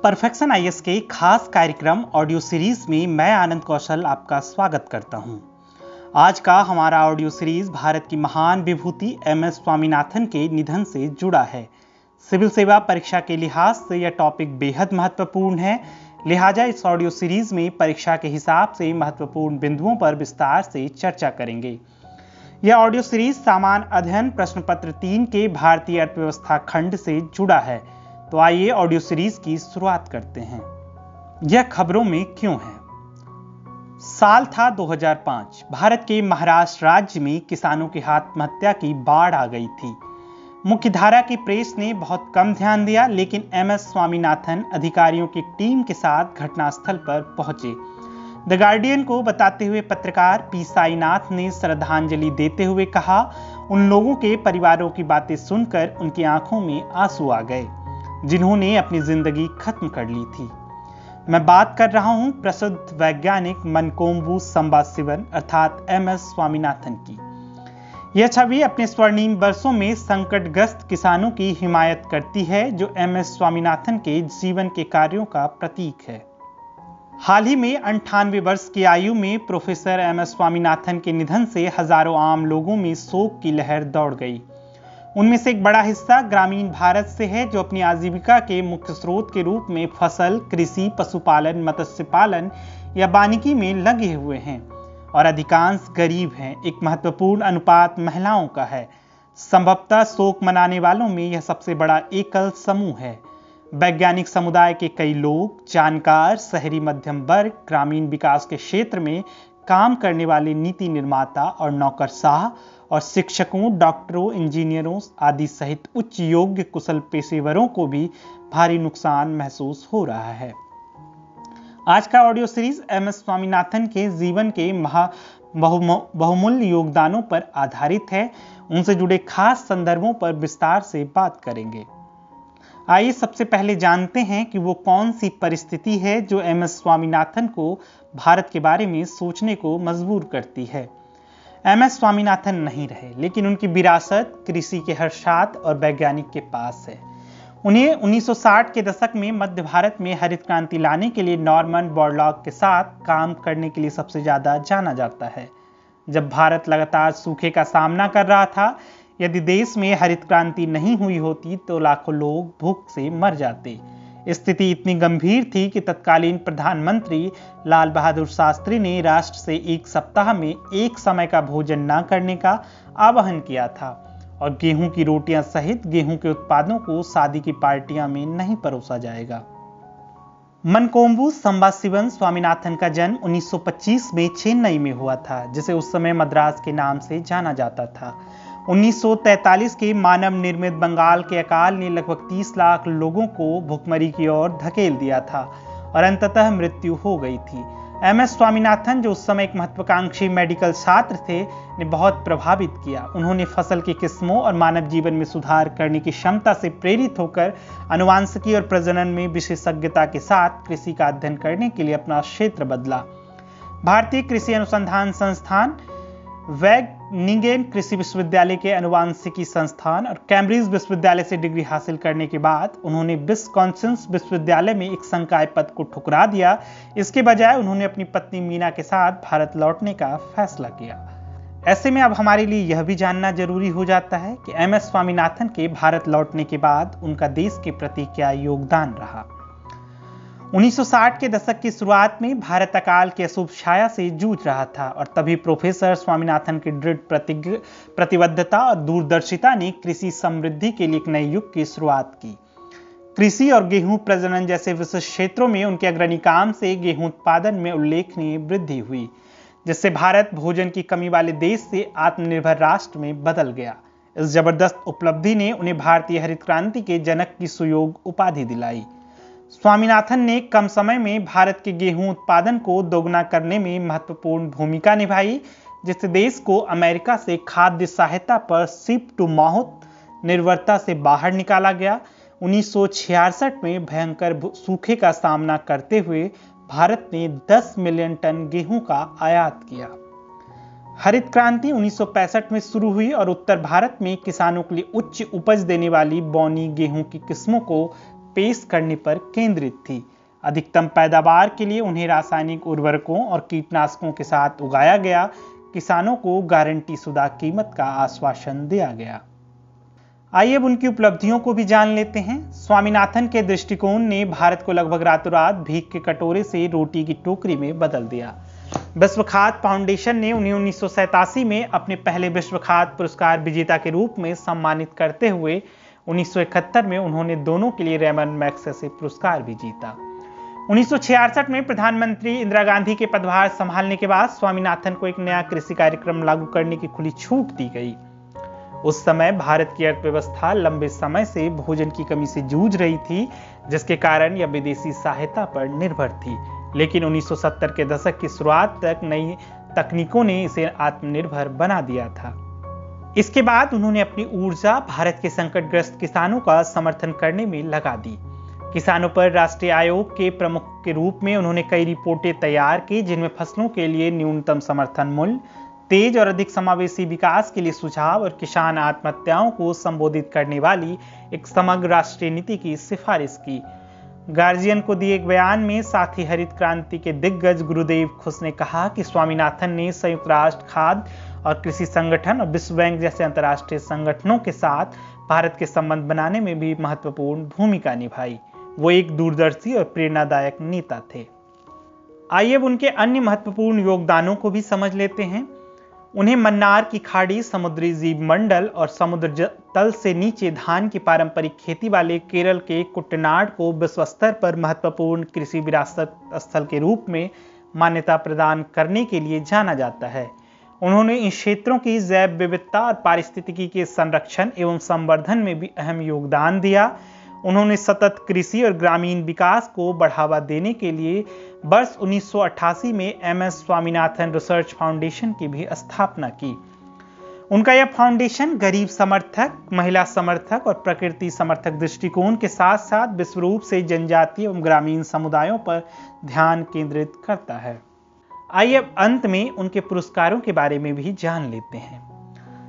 Perfection IAS के खास कार्यक्रम ऑडियो सीरीज में मैं आनंद कौशल आपका स्वागत करता हूं। आज का हमारा ऑडियो सीरीज भारत की महान विभूति एमएस स्वामीनाथन के निधन से जुड़ा है। सिविल सेवा परीक्षा के लिहाज से यह टॉपिक बेहद महत्वपूर्ण है, लिहाजा इस ऑडियो सीरीज में परीक्षा के हिसाब से महत्वपूर्ण बिंदुओं पर विस्तार से चर्चा करेंगे। यह ऑडियो सीरीज सामान्य अध्ययन प्रश्न पत्र 3 के भारतीय अर्थव्यवस्था खंड से जुड़ा है। तो आइए ऑडियो सीरीज की शुरुआत करते हैं। यह खबरों में क्यों है। साल था 2005। भारत के महाराष्ट्र राज्य में किसानों की आत्महत्या की बाढ़ आ गई थी। मुख्यधारा की प्रेस ने बहुत कम ध्यान दिया, लेकिन एमएस स्वामीनाथन अधिकारियों की टीम के साथ घटनास्थल पर पहुंचे। द गार्डियन को बताते हुए पत्रकार पी साईनाथ ने श्रद्धांजलि देते हुए कहा, उन लोगों के परिवारों की बातें सुनकर उनकी आंखों में आंसू आ गए जिन्होंने अपनी जिंदगी खत्म कर ली थी। मैं बात कर रहा हूं प्रसिद्ध वैज्ञानिक मनकोम्बू संबाशिवन अर्थात एमएस स्वामीनाथन की। यह छवि अपने स्वर्णिम वर्षों में संकटग्रस्त किसानों की हिमायत करती है, जो एमएस स्वामीनाथन के जीवन के कार्यों का प्रतीक है। हाल ही में 98 वर्ष की आयु में प्रोफेसर एमएस स्वामीनाथन के निधन से हजारों आम लोगों में शोक की लहर दौड़ गई। उनमें से एक बड़ा हिस्सा ग्रामीण भारत से है, जो अपनी आजीविका के मुख्य स्रोत के रूप में फसल, कृषि, पशुपालन, मत्स्य पालन या वानिकी में लगे हुए हैं, और अधिकांश गरीब हैं। एक महत्वपूर्ण अनुपात महिलाओं का है। संभवतः शोक मनाने वालों में यह सबसे बड़ा एकल समूह है। वैज्ञानिक समुदाय के कई लोग, जानकार, शहरी मध्यम वर्ग, ग्रामीण विकास के क्षेत्र में काम करने वाले नीति निर्माता और नौकरशाह और शिक्षकों, डॉक्टरों, इंजीनियरों आदि सहित उच्च योग्य कुशल पेशेवरों को भी भारी नुकसान महसूस हो रहा है। आज का ऑडियो सीरीज एमएस स्वामीनाथन के जीवन के बहुमूल्य योगदानों पर आधारित है। उनसे जुड़े खास संदर्भों पर विस्तार से बात करेंगे। आइए सबसे पहले जानते हैं कि वो कौन सी परिस्थिति है जो एमएस स्वामीनाथन को भारत के बारे में सोचने को मजबूर करती है। एमएस स्वामीनाथन नहीं रहे, लेकिन उनकी विरासत कृषि के हर्षात और वैज्ञानिक के पास है। उन्हें 1960 के दशक में मध्य भारत में हरित क्रांति लाने के लिए नॉर्मन बोरलॉग के साथ काम करने के लिए सबसे ज्यादा जाना जाता है। जब भारत लगातार सूखे का सामना कर रहा था, यदि देश में हरित क्रांति नहीं हुई होती तो लाखों लोग भूख से मर जाते। स्थिति इतनी गंभीर थी कि तत्कालीन प्रधानमंत्री लाल बहादुर शास्त्री ने राष्ट्र से एक सप्ताह में एक समय का भोजन न करने का आह्वान किया था, और गेहूं की रोटियां सहित गेहूं के उत्पादों को शादी की पार्टियां में नहीं परोसा जाएगा। मनकोम्बू संबाशिवन स्वामीनाथन का जन्म 1925 में चेन्नई में हुआ था, जिसे उस समय मद्रास के नाम से जाना जाता था। 1943 के मानव निर्मित बंगाल के अकाल ने लगभग 30 लाख लोगों को भुखमरी की ओर धकेल दिया था और अंततः मृत्यु हो गई थी। एमएस स्वामीनाथन, जो उस समय एक महत्वाकांक्षी मेडिकल छात्र थे, ने बहुत प्रभावित किया। उन्होंने फसल की किस्मों और मानव जीवन में सुधार करने की क्षमता से प्रेरित होकर आनुवांशिकी और प्रजनन में विशेषज्ञता के साथ कृषि का अध्ययन करने के लिए अपना क्षेत्र बदला। भारतीय कृषि अनुसंधान संस्थान, वैगनिंगेन कृषि विश्वविद्यालय के आनुवांशिकी संस्थान और कैम्ब्रिज विश्वविद्यालय से डिग्री हासिल करने के बाद उन्होंने विस्कॉन्सिन विश्वविद्यालय में एक संकाय पद को ठुकरा दिया। इसके बजाय उन्होंने अपनी पत्नी मीना के साथ भारत लौटने का फैसला किया। ऐसे में अब हमारे लिए यह भी जानना जरूरी हो जाता है कि एमएस स्वामीनाथन के भारत लौटने के बाद उनका देश के प्रति क्या योगदान रहा। 1960 के दशक की शुरुआत में भारत अकाल की अशुभ छाया से जूझ रहा था, और तभी प्रोफेसर स्वामीनाथन की दृढ़ प्रतिबद्धता और दूरदर्शिता ने कृषि समृद्धि के लिए एक नए युग की शुरुआत की। कृषि और गेहूं प्रजनन जैसे विशिष्ट क्षेत्रों में उनके अग्रणी काम से गेहूं उत्पादन में उल्लेखनीय वृद्धि हुई, जिससे भारत भोजन की कमी वाले देश से आत्मनिर्भर राष्ट्र में बदल गया। इस जबरदस्त उपलब्धि ने उन्हें भारतीय हरित क्रांति के जनक की सुयोग उपाधि दिलाई। स्वामीनाथन ने कम समय में भारत के गेहूं उत्पादन को दोगुना करने में महत्वपूर्ण भूमिका निभाई, जिससे देश को अमेरिका से खाद्य सहायता पर शिप टू माउथ निर्भरता से बाहर निकाला गया। 1966 में भयंकर सूखे का सामना करते हुए भारत ने 10 मिलियन टन गेहूं का आयात किया। हरित क्रांति 1965 में शुरू हुई और उत्तर भारत में किसानों के लिए उच्च उपज देने वाली बौनी गेहूं की किस्मों को पेश करने पर केंद्रित थी। अधिकतम पैदावार के लिए उन्हें रासायनिक उर्वरकों और कीटनाशकों के साथ उगाया गया। किसानों को गारंटी शुदा कीमत का आश्वासन दिया गया। आइए अब उनकी उपलब्धियों को भी जान लेते हैं। स्वामीनाथन के दृष्टिकोण ने भारत को लगभग रातों रात भीख के कटोरे से रोटी की टोकरी में बदल दिया। विश्व खाद्य फाउंडेशन ने उन्हें 1987 में अपने पहले विश्व खाद्य पुरस्कार विजेता के रूप में सम्मानित करते हुए 1971 में उन्होंने दोनों के लिए रेमन मैग्सेसे पुरस्कार भी जीता। 1966 में प्रधानमंत्री इंदिरा गांधी के पदभार संभालने के बाद स्वामीनाथन को एक नया कृषि कार्यक्रम लागू करने की खुली छूट दी गई। उस समय भारत की अर्थव्यवस्था लंबे समय से भोजन की कमी से जूझ रही थी, जिसके कारण यह विदेशी सहायता पर निर्भर थी। लेकिन 1970 के दशक की शुरुआत तक नई तकनीकों ने इसे आत्मनिर्भर बना दिया था। इसके बाद उन्होंने अपनी ऊर्जा भारत के संकटग्रस्त किसानों का समर्थन करने में लगा दी। किसानों पर राष्ट्रीय आयोग के प्रमुख के रूप में उन्होंने कई रिपोर्टें तैयार की, जिनमें फसलों के लिए न्यूनतम समर्थन मूल्य, तेज और अधिक समावेशी विकास के लिए सुझाव और किसान आत्महत्याओं को संबोधित करने वाली एक समग्र राष्ट्रीय नीति की सिफारिश की। गार्जियन को दिए एक बयान में साथ ही हरित क्रांति के दिग्गज गुरुदेव खुश ने कहा कि स्वामीनाथन ने संयुक्त राष्ट्र खाद्य और कृषि संगठन और विश्व बैंक जैसे अंतर्राष्ट्रीय संगठनों के साथ भारत के संबंध बनाने में भी महत्वपूर्ण भूमिका निभाई। वो एक दूरदर्शी और प्रेरणादायक नेता थे। आइए अब उनके अन्य महत्वपूर्ण योगदानों को भी समझ लेते हैं। उन्हें मन्नार की खाड़ी, समुद्री जीव मंडल और समुद्र तल से नीचे धान की पारंपरिक खेती वाले केरल के कुट्टनाड को विश्व स्तर पर महत्वपूर्ण कृषि विरासत स्थल के रूप में मान्यता प्रदान करने के लिए जाना जाता है। उन्होंने इन क्षेत्रों की जैव विविधता और पारिस्थितिकी के संरक्षण एवं संवर्धन में भी अहम योगदान दिया। उन्होंने सतत कृषि और ग्रामीण विकास को बढ़ावा देने के लिए वर्ष 1988 में एमएस स्वामीनाथन रिसर्च फाउंडेशन की भी स्थापना की। उनका यह फाउंडेशन गरीब समर्थक, महिला समर्थक और प्रकृति समर्थक दृष्टिकोण के साथ साथ विश्व रूप से जनजातीय एवं ग्रामीण समुदायों पर ध्यान केंद्रित करता है। आइए अब अंत में उनके पुरस्कारों के बारे में भी जान लेते हैं।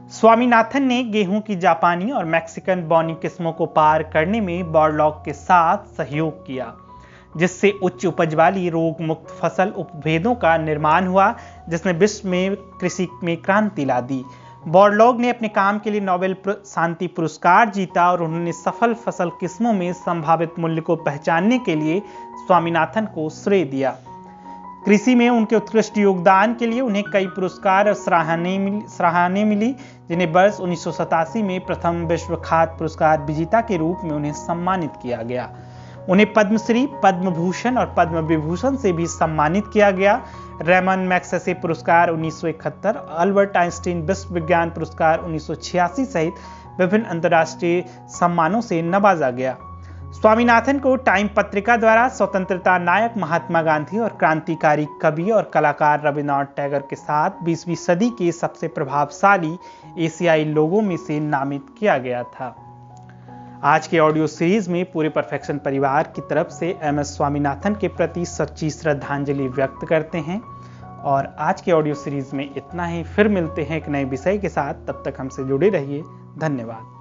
स्वामीनाथन ने गेहूं की जापानी और मैक्सिकन बौनी किस्मों को पार करने में बॉरलॉग के साथ सहयोग किया, जिससे उच्च उपज वाली रोग मुक्त फसल उपभेदों का निर्माण हुआ, जिसने विश्व में कृषि में क्रांति ला दी। बॉरलॉग ने अपने काम के लिए नोबेल शांति पुरस्कार जीता और उन्होंने सफल फसल किस्मों में संभावित मूल्य को पहचानने के लिए स्वामीनाथन को श्रेय दिया। कृषि में उनके उत्कृष्ट योगदान के लिए उन्हें कई पुरस्कार और सराहनाएं मिली, जिन्हें वर्ष 1987 में प्रथम विश्व खाद्य पुरस्कार विजेता के रूप में उन्हें सम्मानित किया गया। उन्हें पद्मश्री, पद्म भूषण और पद्म विभूषण से भी सम्मानित किया गया। रेमन मैग्सेसे पुरस्कार 1971, अल्बर्ट आइंस्टीन विश्व विज्ञान पुरस्कार 1986 सहित विभिन्न अंतर्राष्ट्रीय सम्मानों से नवाजा गया। स्वामीनाथन को टाइम पत्रिका द्वारा स्वतंत्रता नायक महात्मा गांधी और क्रांतिकारी कवि और कलाकार रविन्द्रनाथ टैगोर के साथ 20वीं सदी के सबसे प्रभावशाली एशियाई लोगों में से नामित किया गया था। आज के ऑडियो सीरीज में पूरे परफेक्शन परिवार की तरफ से एमएस स्वामीनाथन के प्रति सच्ची श्रद्धांजलि व्यक्त करते हैं। और आज के ऑडियो सीरीज में इतना ही। फिर मिलते हैं एक नए विषय के साथ। तब तक हमसे जुड़े रहिए। धन्यवाद।